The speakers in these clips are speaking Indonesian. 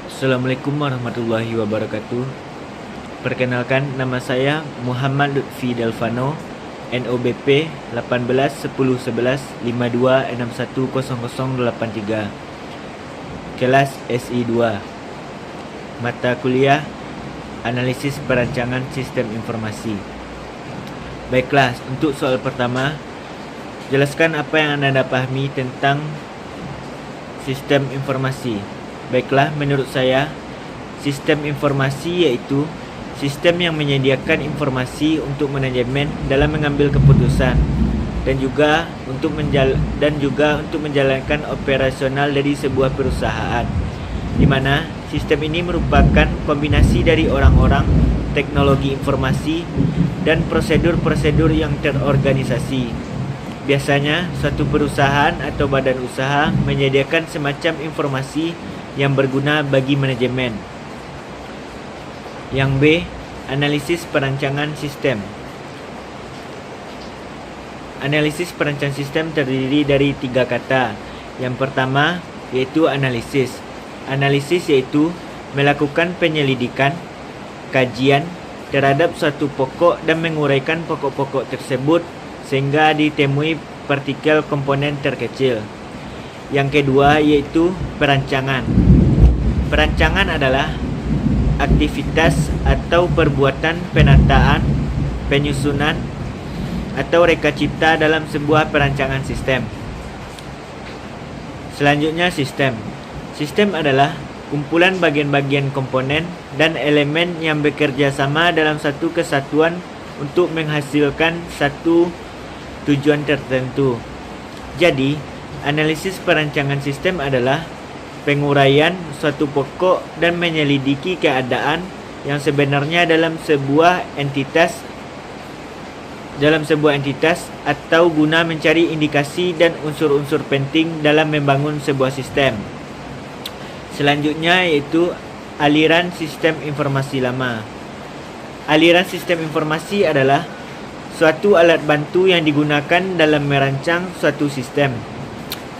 Assalamualaikum warahmatullahi wabarakatuh. Perkenalkan, nama saya Muhammad Lutfi Delvano, NOBP 18 10 11 52 610083, kelas SI2, mata kuliah Analisis Perancangan Sistem Informasi. Baiklah, untuk soal pertama, jelaskan apa yang Anda pahami tentang sistem informasi. Baiklah, menurut saya, sistem informasi yaitu sistem yang menyediakan informasi untuk manajemen dalam mengambil keputusan dan juga untuk menjalankan operasional dari sebuah perusahaan, di mana sistem ini merupakan kombinasi dari orang-orang, teknologi informasi, dan prosedur-prosedur yang terorganisasi. Biasanya, suatu perusahaan atau badan usaha menyediakan semacam informasi yang berguna bagi manajemen. Yang B, analisis perancangan sistem. Analisis perancangan sistem terdiri dari 3 kata. Yang pertama yaitu analisis. Analisis yaitu melakukan penyelidikan, kajian terhadap suatu pokok dan menguraikan pokok-pokok tersebut sehingga ditemui partikel komponen terkecil. Yang kedua yaitu perancangan. Perancangan adalah aktivitas atau perbuatan penataan, penyusunan, atau reka cipta dalam sebuah perancangan sistem. Selanjutnya sistem. Sistem adalah kumpulan bagian-bagian komponen dan elemen yang bekerja sama dalam satu kesatuan untuk menghasilkan satu tujuan tertentu. Jadi, analisis perancangan sistem adalah penguraian suatu pokok dan menyelidiki keadaan yang sebenarnya dalam sebuah entitas atau guna mencari indikasi dan unsur-unsur penting dalam membangun sebuah sistem. Selanjutnya yaitu aliran sistem informasi lama. Aliran sistem informasi adalah suatu alat bantu yang digunakan dalam merancang suatu sistem.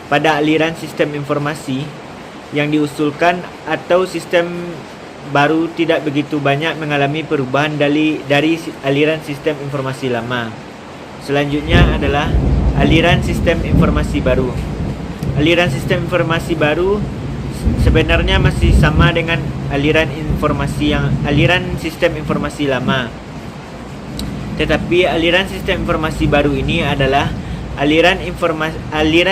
Pada aliran sistem informasi yang diusulkan atau sistem baru tidak begitu banyak mengalami perubahan dari aliran sistem informasi lama. Selanjutnya adalah aliran sistem informasi baru. Aliran sistem informasi baru sebenarnya masih sama dengan aliran sistem informasi lama. Tetapi aliran sistem informasi baru ini adalah aliran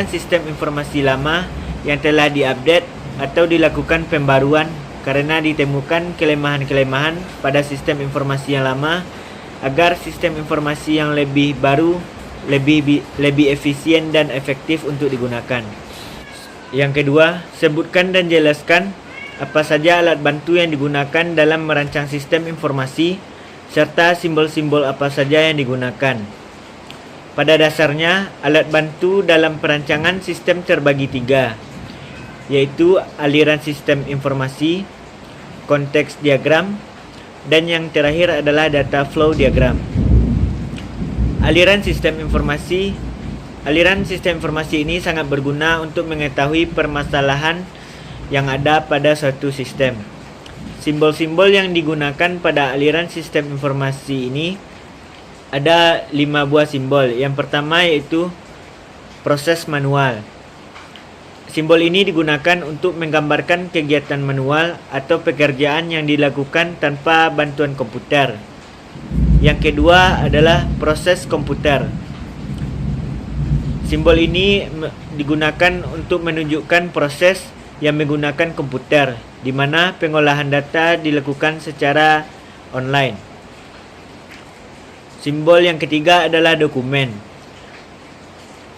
sistem informasi lama yang telah diupdate atau dilakukan pembaruan karena ditemukan kelemahan-kelemahan pada sistem informasi yang lama agar sistem informasi yang lebih baru lebih efisien dan efektif untuk digunakan. Yang kedua, sebutkan dan jelaskan apa saja alat bantu yang digunakan dalam merancang sistem informasi serta simbol-simbol apa saja yang digunakan. Pada dasarnya, alat bantu dalam perancangan sistem terbagi 3, yaitu aliran sistem informasi, konteks diagram, dan yang terakhir adalah data flow diagram. Aliran sistem informasi ini sangat berguna untuk mengetahui permasalahan yang ada pada suatu sistem. Simbol-simbol yang digunakan pada aliran sistem informasi ini ada 5 buah simbol. Yang pertama yaitu proses manual. Simbol ini digunakan untuk menggambarkan kegiatan manual atau pekerjaan yang dilakukan tanpa bantuan komputer. Yang kedua adalah proses komputer. Simbol ini digunakan untuk menunjukkan proses yang menggunakan komputer, di mana pengolahan data dilakukan secara online. Simbol yang ketiga adalah dokumen.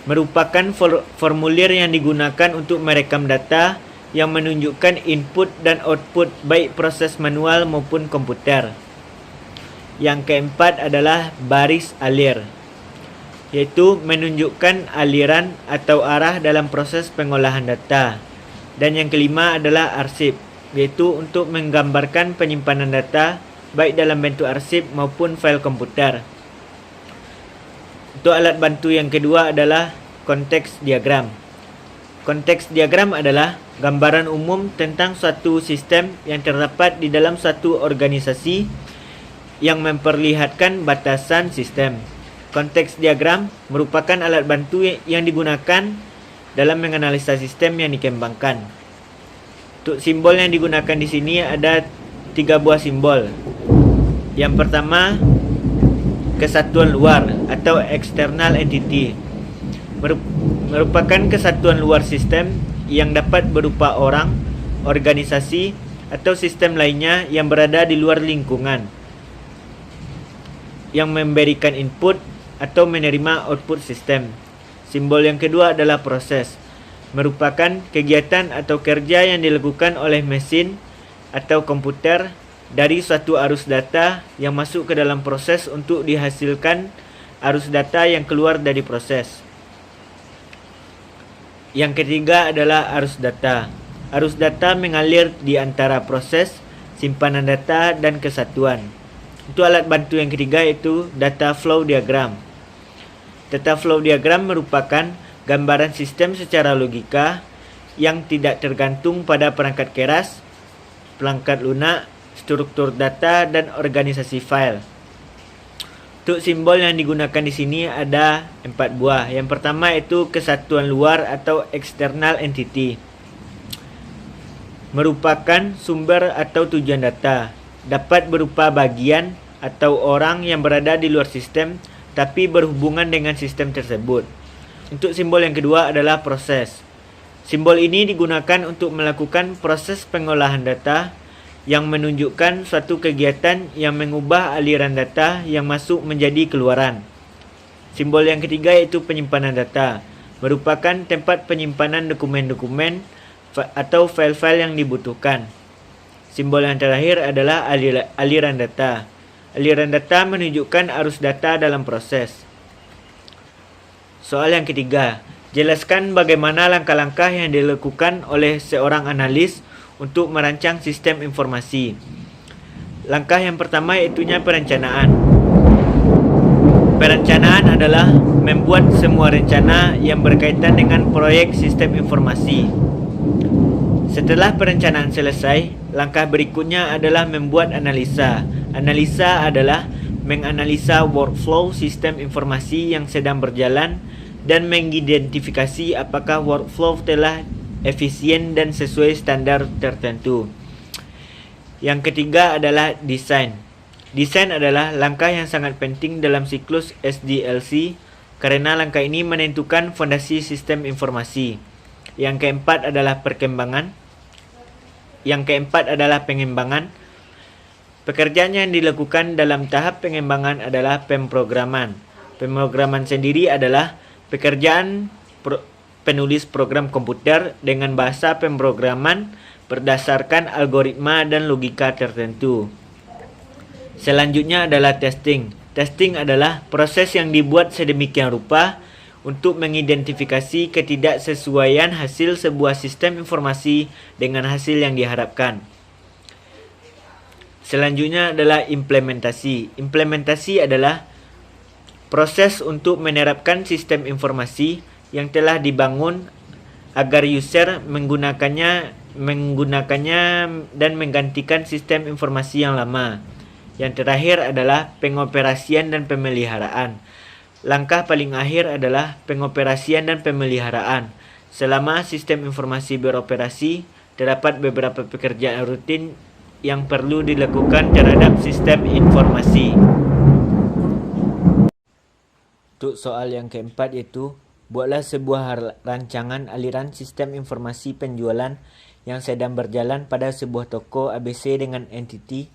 Merupakan formulir yang digunakan untuk merekam data yang menunjukkan input dan output baik proses manual maupun komputer. Yang keempat adalah baris alir, yaitu menunjukkan aliran atau arah dalam proses pengolahan data. Dan yang kelima adalah arsip, yaitu untuk menggambarkan penyimpanan data baik dalam bentuk arsip maupun file komputer. Untuk alat bantu yang kedua adalah konteks diagram. Konteks diagram adalah gambaran umum tentang suatu sistem yang terdapat di dalam suatu organisasi yang memperlihatkan batasan sistem. Konteks diagram merupakan alat bantu yang digunakan dalam menganalisa sistem yang dikembangkan. Untuk simbol yang digunakan di sini ada 3 buah simbol. Yang pertama, kesatuan luar atau external entity. Merupakan kesatuan luar sistem yang dapat berupa orang, organisasi, atau sistem lainnya yang berada di luar lingkungan, yang memberikan input atau menerima output sistem. Simbol yang kedua adalah proses. Merupakan kegiatan atau kerja yang dilakukan oleh mesin atau komputer dari suatu arus data yang masuk ke dalam proses untuk dihasilkan arus data yang keluar dari proses. Yang ketiga adalah arus data. Arus data mengalir di antara proses, simpanan data, dan kesatuan. Untuk alat bantu yang ketiga yaitu data flow diagram. Data flow diagram merupakan gambaran sistem secara logika yang tidak tergantung pada perangkat keras, perangkat lunak, struktur data, dan organisasi file. Untuk simbol yang digunakan di sini ada 4 buah. Yang pertama itu kesatuan luar atau external entity. Merupakan sumber atau tujuan data. Dapat berupa bagian atau orang yang berada di luar sistem tapi berhubungan dengan sistem tersebut. Untuk simbol yang kedua adalah proses. Simbol ini digunakan untuk melakukan proses pengolahan data yang menunjukkan suatu kegiatan yang mengubah aliran data yang masuk menjadi keluaran. Simbol yang ketiga yaitu penyimpanan data. Merupakan tempat penyimpanan dokumen-dokumen atau file-file yang dibutuhkan. Simbol yang terakhir adalah aliran data. Aliran data menunjukkan arus data dalam proses. Soal yang ketiga, jelaskan bagaimana langkah-langkah yang dilakukan oleh seorang analis untuk merancang sistem informasi. Langkah yang pertama yaitunya perencanaan. Perencanaan adalah membuat semua rencana yang berkaitan dengan proyek sistem informasi. Setelah perencanaan selesai, langkah berikutnya adalah membuat analisa. Analisa adalah menganalisa workflow sistem informasi yang sedang berjalan dan mengidentifikasi apakah workflow telah efisien dan sesuai standar tertentu. Yang ketiga adalah desain. Desain adalah langkah yang sangat penting dalam siklus SDLC karena langkah ini menentukan fondasi sistem informasi. Yang keempat adalah pengembangan. Pekerjaan yang dilakukan dalam tahap pengembangan adalah pemrograman. Pemrograman sendiri adalah pekerjaan penulis program komputer dengan bahasa pemrograman berdasarkan algoritma dan logika tertentu. Selanjutnya adalah testing. Testing adalah proses yang dibuat sedemikian rupa untuk mengidentifikasi ketidaksesuaian hasil sebuah sistem informasi dengan hasil yang diharapkan. Selanjutnya adalah implementasi. Implementasi adalah proses untuk menerapkan sistem informasi yang telah dibangun agar user menggunakannya dan menggantikan sistem informasi yang lama. Yang terakhir adalah pengoperasian dan pemeliharaan. Langkah paling akhir adalah pengoperasian dan pemeliharaan. Selama sistem informasi beroperasi, terdapat beberapa pekerjaan rutin yang perlu dilakukan terhadap sistem informasi. Untuk soal yang keempat yaitu buatlah sebuah rancangan aliran sistem informasi penjualan yang sedang berjalan pada sebuah toko ABC dengan entiti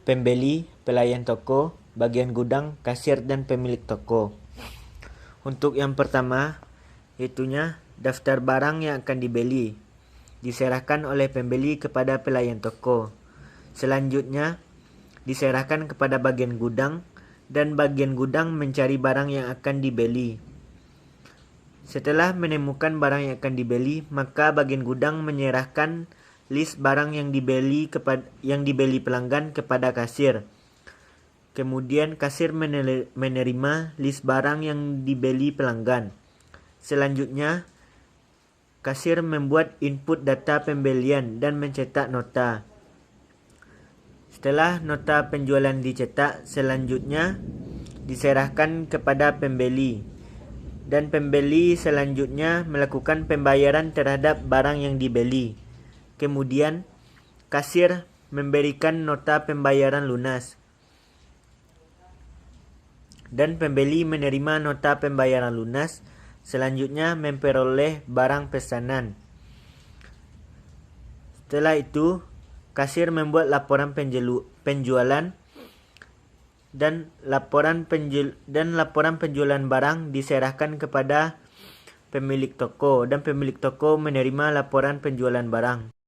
pembeli, pelayan toko, bagian gudang, kasir, dan pemilik toko. Untuk yang pertama, yaitunya daftar barang yang akan dibeli, diserahkan oleh pembeli kepada pelayan toko. Selanjutnya, diserahkan kepada bagian gudang, dan bagian gudang mencari barang yang akan dibeli. Setelah menemukan barang yang akan dibeli, maka bagian gudang menyerahkan list barang yang dibeli pelanggan kepada kasir. Kemudian kasir menerima list barang yang dibeli pelanggan. Selanjutnya, kasir membuat input data pembelian dan mencetak nota. Setelah nota penjualan dicetak, selanjutnya diserahkan kepada pembeli. Dan pembeli selanjutnya melakukan pembayaran terhadap barang yang dibeli. Kemudian, kasir memberikan nota pembayaran lunas. Dan pembeli menerima nota pembayaran lunas, selanjutnya memperoleh barang pesanan. Setelah itu, kasir membuat laporan penjualan dan laporan penjualan barang diserahkan kepada pemilik toko dan pemilik toko menerima laporan penjualan barang.